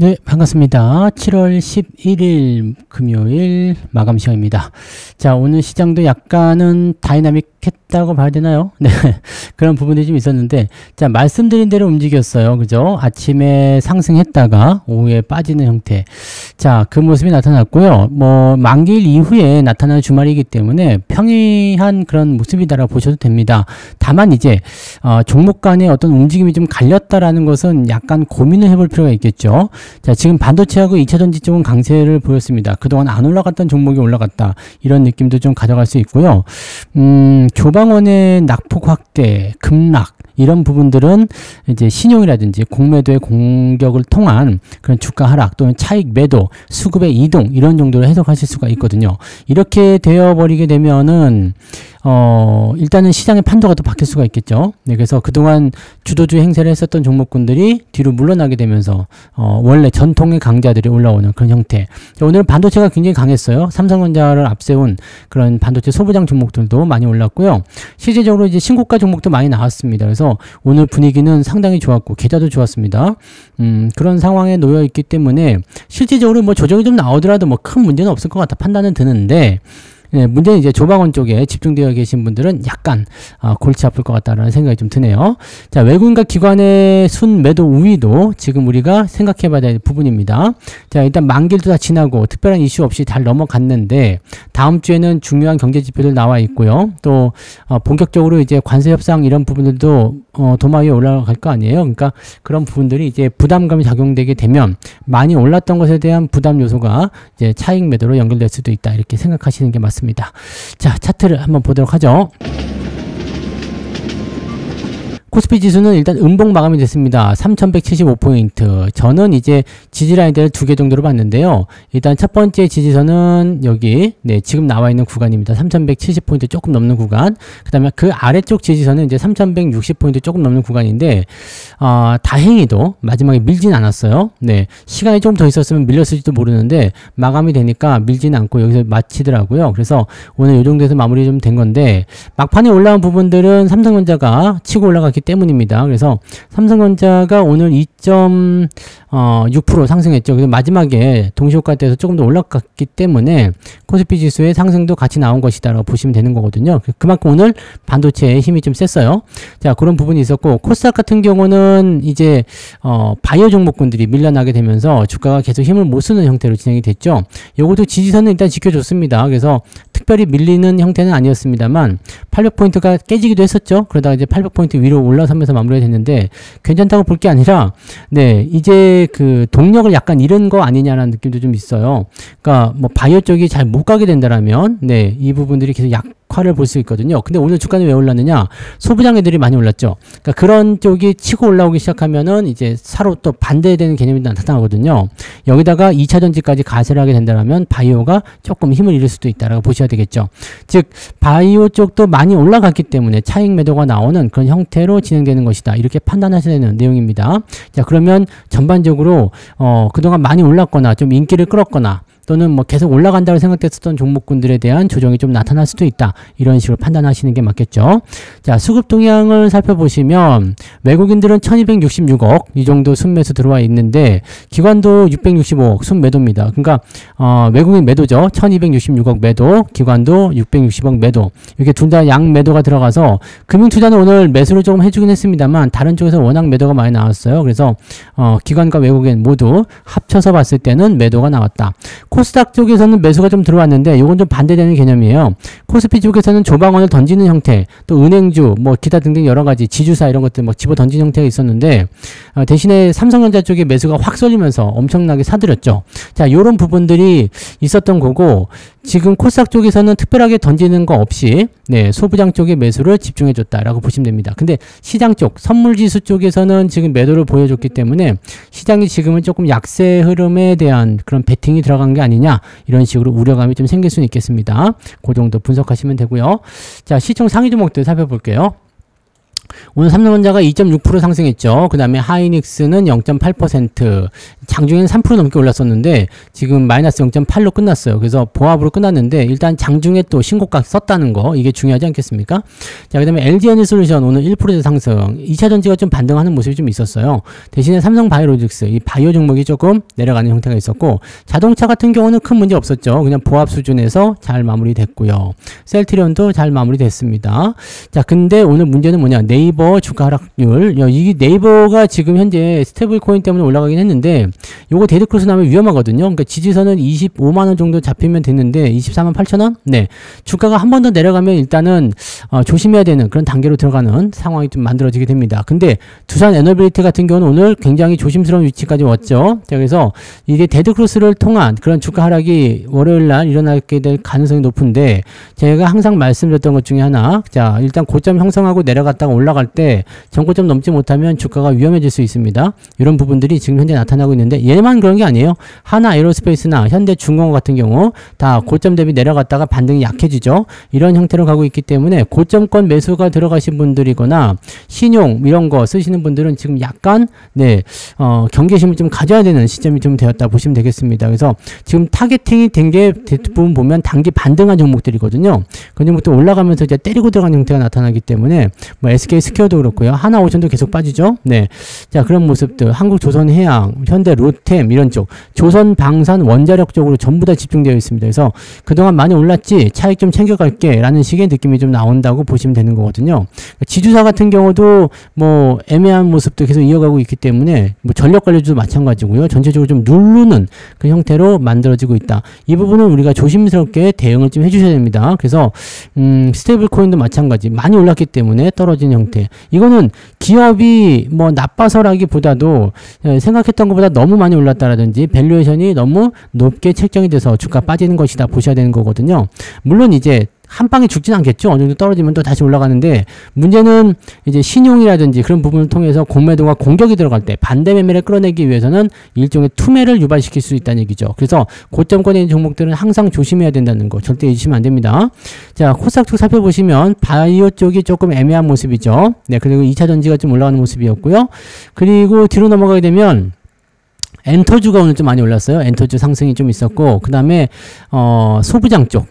네, 반갑습니다. 7월 11일 금요일 마감 시간입니다. 자, 오늘 시장도 약간은 다이나믹했다고 봐야 되나요? 네, 그런 부분이 좀 있었는데, 자, 말씀드린 대로 움직였어요. 그죠? 아침에 상승했다가 오후에 빠지는 형태. 자, 그 모습이 나타났고요. 뭐, 만기일 이후에 나타나는 주말이기 때문에 평이한 그런 모습이다라고 보셔도 됩니다. 다만 이제, 종목 간의 어떤 움직임이 좀 갈렸다라는 것은 약간 고민을 해볼 필요가 있겠죠. 자, 지금 반도체하고 2차전지 쪽은 강세를 보였습니다. 그동안 안 올라갔던 종목이 올라갔다. 이런 느낌도 좀 가져갈 수 있고요. 조방원의 낙폭 확대, 급락, 이런 부분들은 이제 신용이라든지 공매도의 공격을 통한 그런 주가 하락 또는 차익 매도, 수급의 이동 이런 정도로 해석하실 수가 있거든요. 이렇게 되어버리게 되면은 일단은 시장의 판도가 또 바뀔 수가 있겠죠. 네, 그래서 그동안 주도주 행세를 했었던 종목군들이 뒤로 물러나게 되면서 원래 전통의 강자들이 올라오는 그런 형태. 오늘은 반도체가 굉장히 강했어요. 삼성전자를 앞세운 그런 반도체 소부장 종목들도 많이 올랐고요. 실제적으로 이제 신고가 종목도 많이 나왔습니다. 그래서 오늘 분위기는 상당히 좋았고 계좌도 좋았습니다. 그런 상황에 놓여 있기 때문에 실질적으로 뭐 조정이 좀 나오더라도 뭐 큰 문제는 없을 것 같다 판단은 드는데, 네, 문제는 이제 조방원 쪽에 집중되어 계신 분들은 약간 골치 아플 것 같다라는 생각이 좀 드네요. 자, 외국인과 기관의 순 매도 우위도 지금 우리가 생각해 봐야 될 부분입니다. 자, 일단 만기일도 다 지나고 특별한 이슈 없이 잘 넘어갔는데 다음 주에는 중요한 경제 지표들 나와 있고요. 또 본격적으로 이제 관세 협상 이런 부분들도 도마 위에 올라갈 거 아니에요. 그러니까 그런 부분들이 이제 부담감이 작용되게 되면 많이 올랐던 것에 대한 부담 요소가 이제 차익 매도로 연결될 수도 있다. 이렇게 생각하시는 게 맞습니다. 자, 차트를 한번 보도록 하죠. 코스피 지수는 일단 음봉 마감이 됐습니다. 3175포인트. 저는 이제 지지라인들을 두 개 정도로 봤는데요. 일단 첫 번째 지지선은 여기, 네, 지금 나와 있는 구간입니다. 3170포인트 조금 넘는 구간. 그 다음에 그 아래쪽 지지선은 이제 3160포인트 조금 넘는 구간인데, 다행히도 마지막에 밀진 않았어요. 네. 시간이 조금 더 있었으면 밀렸을지도 모르는데, 마감이 되니까 밀진 않고 여기서 마치더라고요. 그래서 오늘 이 정도에서 마무리 좀 된 건데, 막판에 올라온 부분들은 삼성전자가 치고 올라갔기 때문입니다. 그래서 삼성전자가 오늘 2.6% 상승했죠. 그래서 마지막에 동시효과대에서 조금 더 올라갔기 때문에 코스피 지수의 상승도 같이 나온 것이다라고 보시면 되는 거거든요. 그만큼 오늘 반도체의 힘이 좀 셌어요. 자, 그런 부분이 있었고, 코스닥 같은 경우는 이제 바이오 종목군들이 밀려나게 되면서 주가가 계속 힘을 못 쓰는 형태로 진행이 됐죠. 요것도 지지선은 일단 지켜줬습니다. 그래서 특별히 밀리는 형태는 아니었습니다만 800포인트가 깨지기도 했었죠. 그러다가 이제 800포인트 위로 올라서면서 마무리가 됐는데 괜찮다고 볼 게 아니라, 네, 이제 그 동력을 약간 잃은 거 아니냐라는 느낌도 좀 있어요. 그러니까 뭐 바이오 쪽이 잘 못 가게 된다라면, 네, 이 부분들이 계속 약화를 볼 수 있거든요. 근데 오늘 주가는 왜 올랐느냐? 소부장 애들이 많이 올랐죠. 그러니까 그런 쪽이 치고 올라오기 시작하면은 이제 사로 또 반대되는 개념이 나타나거든요. 여기다가 2차전지까지 가세를 하게 된다면 바이오가 조금 힘을 잃을 수도 있다라고 보셔야 되겠죠. 즉 바이오 쪽도 많이 올라갔기 때문에 차익 매도가 나오는 그런 형태로 진행되는 것이다. 이렇게 판단하셔야 되는 내용입니다. 자, 그러면 전반적으로 그동안 많이 올랐거나 좀 인기를 끌었거나 또는 뭐 계속 올라간다고 생각됐었던 종목군들에 대한 조정이 좀 나타날 수도 있다. 이런 식으로 판단하시는 게 맞겠죠. 자, 수급 동향을 살펴보시면 외국인들은 1266억 이 정도 순매수 들어와 있는데 기관도 665억 순매도입니다. 그러니까 외국인 매도죠. 1266억 매도, 기관도 660억 매도. 이렇게 둘 다 양 매도가 들어가서 금융투자는 오늘 매수를 조금 해주긴 했습니다만 다른 쪽에서 워낙 매도가 많이 나왔어요. 그래서 기관과 외국인 모두 합쳐서 봤을 때는 매도가 나왔다. 코스닥 쪽에서는 매수가 좀 들어왔는데 이건 좀 반대되는 개념이에요. 코스피 쪽에서는 조방원을 던지는 형태, 또 은행주, 뭐 기타 등등 여러 가지 지주사 이런 것들 뭐 집어 던지는 형태가 있었는데 대신에 삼성전자 쪽에 매수가 확 쏠리면서 엄청나게 사들였죠. 자, 이런 부분들이 있었던 거고 지금 코스닥 쪽에서는 특별하게 던지는 거 없이, 네, 소부장 쪽에 매수를 집중해 줬다라고 보시면 됩니다. 근데 시장 쪽, 선물지수 쪽에서는 지금 매도를 보여줬기 때문에 시장이 지금은 조금 약세 흐름에 대한 그런 베팅이 들어간 게 아니냐, 이런 식으로 우려감이 좀 생길 수는 있겠습니다. 그 정도 분석하시면 되고요. 자, 시총 상위 종목들 살펴볼게요. 오늘 삼성전자가 2.6% 상승했죠. 그 다음에 하이닉스는 0.8%, 장중에는 3% 넘게 올랐었는데 지금 마이너스 0.8로 끝났어요. 그래서 보합으로 끝났는데 일단 장중에 또 신고가 썼다는 거, 이게 중요하지 않겠습니까? 자, 그 다음에 LG에너지솔루션 오늘 1% 상승, 2차전지가 좀 반등하는 모습이 좀 있었어요. 대신에 삼성바이오로직스, 이 바이오 종목이 조금 내려가는 형태가 있었고, 자동차 같은 경우는 큰 문제 없었죠. 그냥 보합 수준에서 잘 마무리됐고요. 셀트리온도 잘 마무리됐습니다. 자, 근데 오늘 문제는 뭐냐, 네이버 주가 하락률. 이 네이버가 지금 현재 스테이블 코인 때문에 올라가긴 했는데 요거 데드크로스 나면 위험하거든요. 그러니까 지지선은 25만원 정도 잡히면 됐는데 24만 8천원? 네, 주가가 한 번 더 내려가면 일단은 조심해야 되는 그런 단계로 들어가는 상황이 좀 만들어지게 됩니다. 근데 두산 에너빌리티 같은 경우는 오늘 굉장히 조심스러운 위치까지 왔죠. 자, 그래서 이게 데드크로스를 통한 그런 주가 하락이 월요일날 일어나게 될 가능성이 높은데, 제가 항상 말씀드렸던 것 중에 하나, 자, 일단 고점 형성하고 내려갔다가 올라갈 때 전고점 넘지 못하면 주가가 위험해질 수 있습니다. 이런 부분들이 지금 현재 나타나고 있는데, 얘만 그런 게 아니에요. 하나 에어로스페이스나 현대중공업 같은 경우 다 고점 대비 내려갔다가 반등이 약해지죠. 이런 형태로 가고 있기 때문에 고점권 매수가 들어가신 분들이거나 신용 이런 거 쓰시는 분들은 지금 약간 경계심을 좀 가져야 되는 시점이 좀 되었다 보시면 되겠습니다. 그래서 지금 타겟팅이 된 게 대부분 보면 단기 반등한 종목들이거든요. 그 종목도 올라가면서 이제 때리고 들어가는 형태가 나타나기 때문에 뭐 SK 스퀘어도 그렇고요. 하나오션도 계속 빠지죠. 네. 자, 그런 모습들, 한국조선해양, 현대 로템 이런 쪽, 조선방산 원자력 쪽으로 전부 다 집중되어 있습니다. 그래서 그동안 많이 올랐지 차익 좀 챙겨갈게 라는 식의 느낌이 좀 나온다고 보시면 되는 거거든요. 지주사 같은 경우도 뭐 애매한 모습도 계속 이어가고 있기 때문에 뭐 전력관리주도 마찬가지고요. 전체적으로 좀 누르는 그 형태로 만들어지고 있다. 이 부분은 우리가 조심스럽게 대응을 좀 해주셔야 됩니다. 그래서 스테이블 코인도 마찬가지, 많이 올랐기 때문에 떨어진 형태. 이거는 기업이 뭐 나빠서라기보다도 생각했던 것보다 너무 많이 올랐다라든지 밸류에이션이 너무 높게 책정이 돼서 주가 빠지는 것이다 보셔야 되는 거거든요. 물론 이제 한 방에 죽진 않겠죠. 어느 정도 떨어지면 또 다시 올라가는데, 문제는 이제 신용이라든지 그런 부분을 통해서 공매도가 공격이 들어갈 때 반대 매매를 끌어내기 위해서는 일종의 투매를 유발시킬 수 있다는 얘기죠. 그래서 고점권에 있는 종목들은 항상 조심해야 된다는 거 절대 잊으시면 안 됩니다. 자, 코스닥 쪽 살펴보시면 바이오 쪽이 조금 애매한 모습이죠. 네, 그리고 2차 전지가 좀 올라가는 모습이었고요. 그리고 뒤로 넘어가게 되면 엔터주가 오늘 좀 많이 올랐어요. 엔터주 상승이 좀 있었고, 그 다음에 소부장 쪽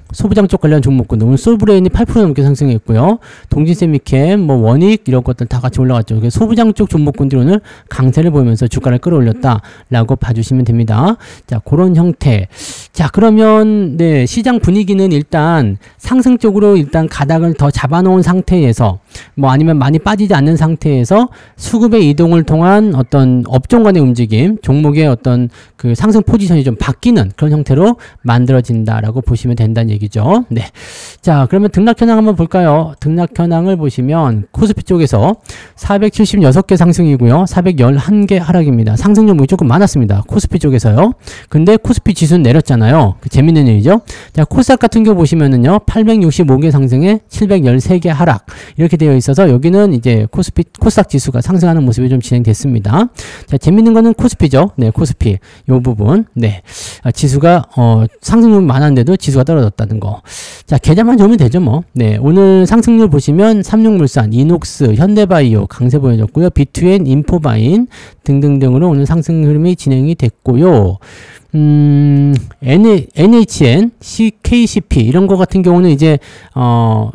관련 종목군 오늘 솔브레인이 8% 넘게 상승했고요. 동진세미캠, 뭐 원익 이런 것들 다 같이 올라갔죠. 그래서 소부장 쪽 종목군들이 오늘 강세를 보이면서 주가를 끌어올렸다라고 봐주시면 됩니다. 자, 그런 형태. 자, 그러면 네, 시장 분위기는 일단 상승 쪽으로 일단 가닥을 더 잡아놓은 상태에서, 뭐 아니면 많이 빠지지 않는 상태에서 수급의 이동을 통한 어떤 업종 간의 움직임, 종목의 어떤 그 상승 포지션이 좀 바뀌는 그런 형태로 만들어진다라고 보시면 된다는 얘기죠. 네. 자, 그러면 등락 현황 한번 볼까요? 등락 현황을 보시면 코스피 쪽에서 476개 상승이고요. 411개 하락입니다. 상승 종목이 조금 많았습니다. 코스피 쪽에서요. 근데 코스피 지수는 내렸잖아요. 그 재밌는 일이죠. 자, 코스닥 같은 경우 보시면은요. 865개 상승에 713개 하락. 이렇게 되어 있어서 여기는 이제 코스닥 지수가 상승하는 모습이 좀 진행됐습니다. 자, 재밌는 거는 코스피죠. 네, 코스피. 요 부분. 네. 지수가, 상승률 많았는데도 지수가 떨어졌다는 거. 자, 계좌만 좋으면 되죠, 뭐. 네. 오늘 상승률 보시면 삼육물산, 이녹스, 현대바이오 강세 보여줬고요. 비투엔, 인포바인 등등등으로 오늘 상승 흐름이 진행이 됐고요. NHN, KCP 이런 거 같은 경우는 이제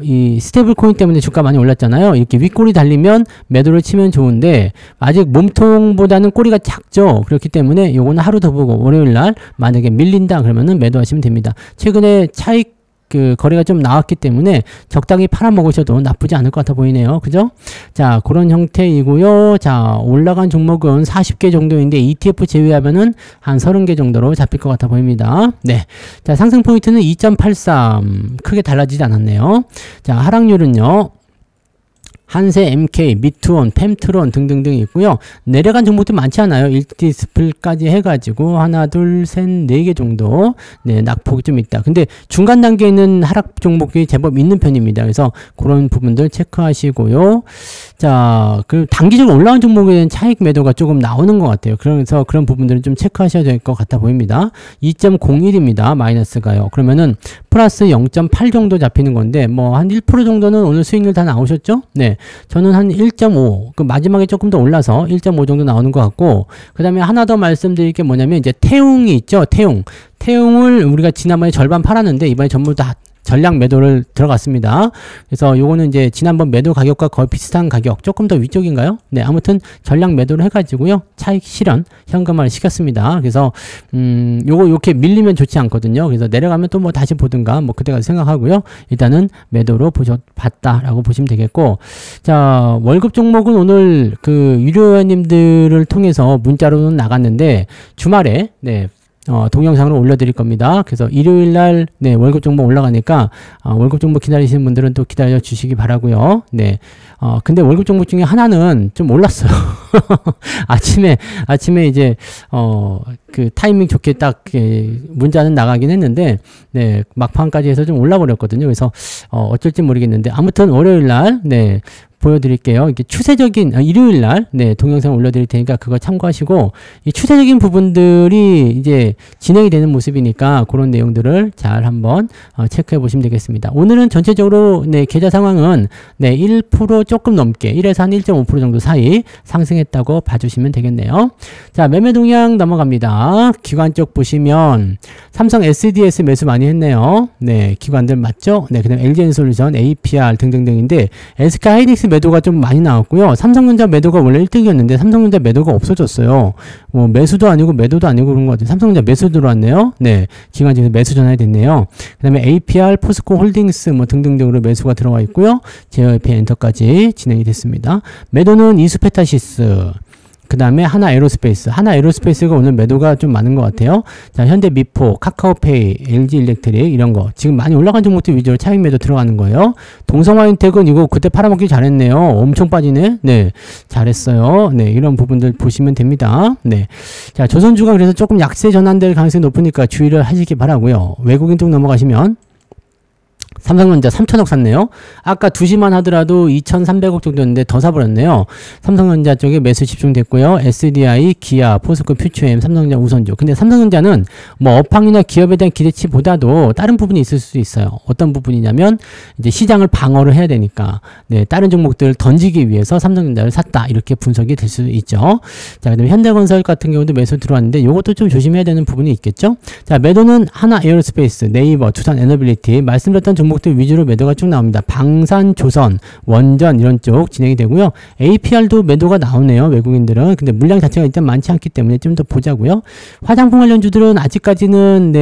이 스테이블 코인 때문에 주가 많이 올랐잖아요. 이렇게 윗꼬리 달리면 매도를 치면 좋은데 아직 몸통보다는 꼬리가 작죠. 그렇기 때문에 요거는 하루 더 보고 월요일날 만약에 밀린다 그러면은 매도하시면 됩니다. 최근에 차익 그 거래가 좀 나왔기 때문에 적당히 팔아먹으셔도 나쁘지 않을 것 같아 보이네요. 그죠? 자, 그런 형태이고요. 자, 올라간 종목은 40개 정도인데 ETF 제외하면은 한 30개 정도로 잡힐 것 같아 보입니다. 네. 자, 상승 포인트는 2.83. 크게 달라지지 않았네요. 자, 하락률은요. 한세, MK, 미투온, 펨트론 등등등 있고요. 내려간 종목도 많지 않아요. 1디스플까지 해가지고 하나, 둘, 셋, 4개 정도 네, 낙폭이 좀 있다. 근데 중간 단계에 있는 하락 종목이 제법 있는 편입니다. 그래서 그런 부분들 체크하시고요. 자, 그 단기적으로 올라온 종목에 대한 차익 매도가 조금 나오는 것 같아요. 그래서 그런 부분들은 좀 체크하셔야 될 것 같아 보입니다. 2.01입니다. 마이너스가요. 그러면은 플러스 0.8 정도 잡히는 건데 뭐 한 1% 정도는 오늘 수익률 다 나오셨죠? 네. 같은데 저는 한 1.5, 그 마지막에 조금 더 올라서 1.5 정도 나오는 것 같고, 그 다음에 하나 더 말씀드릴 게 뭐냐면 이제 태웅이 있죠. 태웅을 우리가 지난번에 절반 팔았는데 이번에 전부 다 전량 매도를 들어갔습니다. 그래서 요거는 이제 지난번 매도 가격과 거의 비슷한 가격, 조금 더 위쪽인가요? 네, 아무튼 전량 매도를 해가지고요, 차익 실현 현금화를 시켰습니다. 그래서 요거 이렇게 밀리면 좋지 않거든요. 그래서 내려가면 또 뭐 다시 보든가 뭐 그때까지 생각하고요. 일단은 매도로 봤다라고 보시면 되겠고, 자, 월급 종목은 오늘 그 유료회원님들을 통해서 문자로는 나갔는데 주말에 동영상으로 올려드릴 겁니다. 그래서 일요일날, 월급 종목 올라가니까, 월급 종목 기다리시는 분들은 또 기다려 주시기 바라고요. 근데 월급 종목 중에 하나는 좀 올랐어요. 아침에 이제, 그 타이밍 좋게 딱, 문자는 나가긴 했는데, 막판까지 해서 좀 올라버렸거든요. 그래서, 어쩔지 모르겠는데, 아무튼 월요일날, 보여드릴게요. 이게 추세적인, 일요일날, 동영상 올려드릴 테니까 그거 참고하시고, 이 추세적인 부분들이 이제 진행이 되는 모습이니까 그런 내용들을 잘 한번 체크해 보시면 되겠습니다. 오늘은 전체적으로, 계좌 상황은, 1% 조금 넘게, 1에서 한 1.5% 정도 사이 상승했다고 봐주시면 되겠네요. 자, 매매 동향 넘어갑니다. 기관 쪽 보시면, 삼성 SDS 매수 많이 했네요. 기관들 맞죠? 그 다음에 LG엔솔루션, APR 등등등인데, SK하이닉스 매도가 좀 많이 나왔고요. 삼성전자 매도가 원래 1등이었는데 삼성전자 매도가 없어졌어요. 뭐 매수도 아니고 매도도 아니고 그런 것 같아요. 삼성전자 매수 들어왔네요. 기관 중에서 매수 전환이 됐네요. 그 다음에 APR, 포스코 홀딩스 뭐 등등등으로 매수가 들어와 있고요. 제어FA 엔터까지 진행이 됐습니다. 매도는 이수페타시스, 그 다음에 하나 에로스페이스가 오늘 매도가 좀 많은 것 같아요. 자, 현대미포, 카카오페이, LG일렉트릭 이런 거 지금 많이 올라간 종목들 위주로 차익 매도 들어가는 거예요. 동성화인텍은 이거 그때 팔아먹기 잘했네요. 엄청 빠지네. 잘했어요. 이런 부분들 보시면 됩니다. 자, 조선주가 그래서 조금 약세 전환될 가능성이 높으니까 주의를 하시기 바라고요. 외국인 쪽 넘어가시면 삼성전자 3천억 샀네요. 아까 2시만 하더라도 2,300억 정도였는데 더 사버렸네요. 삼성전자 쪽에 매수 집중됐고요. SDI, 기아, 포스코, 퓨처엠, 삼성전자 우선주. 근데 삼성전자는 뭐 업황이나 기업에 대한 기대치보다도 다른 부분이 있을 수 있어요. 어떤 부분이냐면 이제 시장을 방어를 해야 되니까 다른 종목들을 던지기 위해서 삼성전자를 샀다, 이렇게 분석이 될 수 있죠. 자, 그다음에 현대건설 같은 경우도 매수 들어왔는데 이것도 좀 조심해야 되는 부분이 있겠죠. 자, 매도는 하나 에어로스페이스, 네이버, 두산 에너빌리티, 말씀드렸던 종목들 위주로 매도가 쭉 나옵니다. 방산, 조선, 원전 이런 쪽 진행이 되고요. APR도 매도가 나오네요. 외국인들은. 근데 물량 자체가 일단 많지 않기 때문에 좀 더 보자고요. 화장품 관련주들은 아직까지는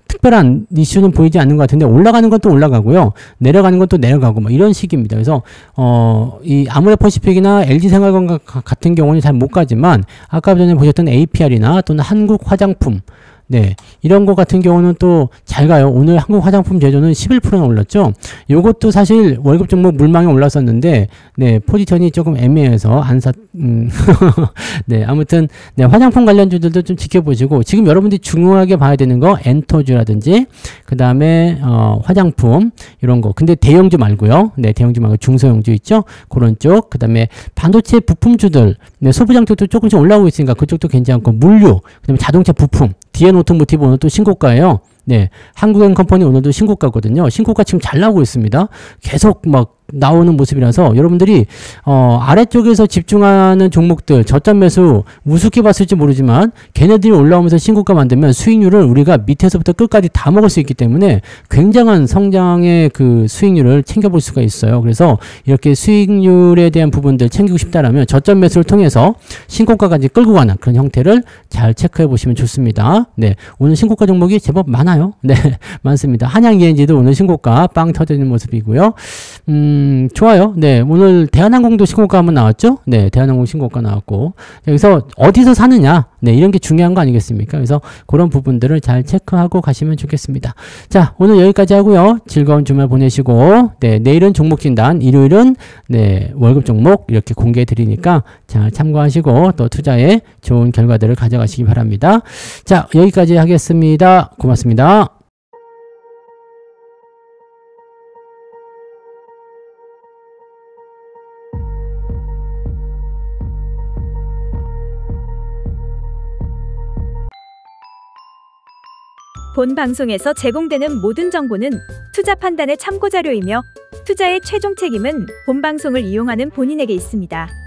특별한 이슈는 보이지 않는 것 같은데 올라가는 것도 올라가고요. 내려가는 것도 내려가고 뭐 이런 식입니다. 그래서 이 아모레퍼시픽이나 LG생활건강 같은 경우는 잘 못 가지만 아까 전에 보셨던 APR이나 또는 한국화장품 이런 거 같은 경우는 또 잘 가요. 오늘 한국 화장품 제조는 11%나 올랐죠. 요것도 사실 월급 종목 물망에 올랐었는데, 포지션이 조금 애매해서 아무튼, 화장품 관련주들도 좀 지켜보시고, 지금 여러분들이 중요하게 봐야 되는 거, 엔터주라든지, 그 다음에, 화장품, 이런 거. 근데 대형주 말고요. 대형주 말고 중소형주 있죠. 그런 쪽. 그 다음에 반도체 부품주들, 소부장 쪽도 조금씩 올라오고 있으니까 그쪽도 괜찮고, 물류, 그 다음에 자동차 부품, DN 오토모티브 오늘 또 신고가예요. 한국엔컴퍼니 오늘도 신고가거든요. 신고가 지금 잘 나오고 있습니다. 계속 막 나오는 모습이라서 여러분들이 아래쪽에서 집중하는 종목들 저점 매수 우습게 봤을지 모르지만 걔네들이 올라오면서 신고가 만들면 수익률을 우리가 밑에서부터 끝까지 다 먹을 수 있기 때문에 굉장한 성장의 그 수익률을 챙겨볼 수가 있어요. 그래서 이렇게 수익률에 대한 부분들 챙기고 싶다라면 저점 매수를 통해서 신고가까지 끌고 가는 그런 형태를 잘 체크해 보시면 좋습니다. 오늘 신고가 종목이 제법 많아요. 많습니다. 한양 ENG도 오늘 신고가 빵 터지는 모습이고요. 좋아요. 오늘 대한항공도 신고가 한번 나왔죠? 대한항공 신고가 나왔고. 여기서 어디서 사느냐? 이런 게 중요한 거 아니겠습니까? 그래서 그런 부분들을 잘 체크하고 가시면 좋겠습니다. 자, 오늘 여기까지 하고요. 즐거운 주말 보내시고, 내일은 종목 진단, 일요일은, 월급 종목 이렇게 공개해 드리니까 잘 참고하시고 또 투자에 좋은 결과들을 가져가시기 바랍니다. 자, 여기까지 하겠습니다. 고맙습니다. 본 방송에서 제공되는 모든 정보는 투자 판단의 참고 자료이며 투자의 최종 책임은 본 방송을 이용하는 본인에게 있습니다.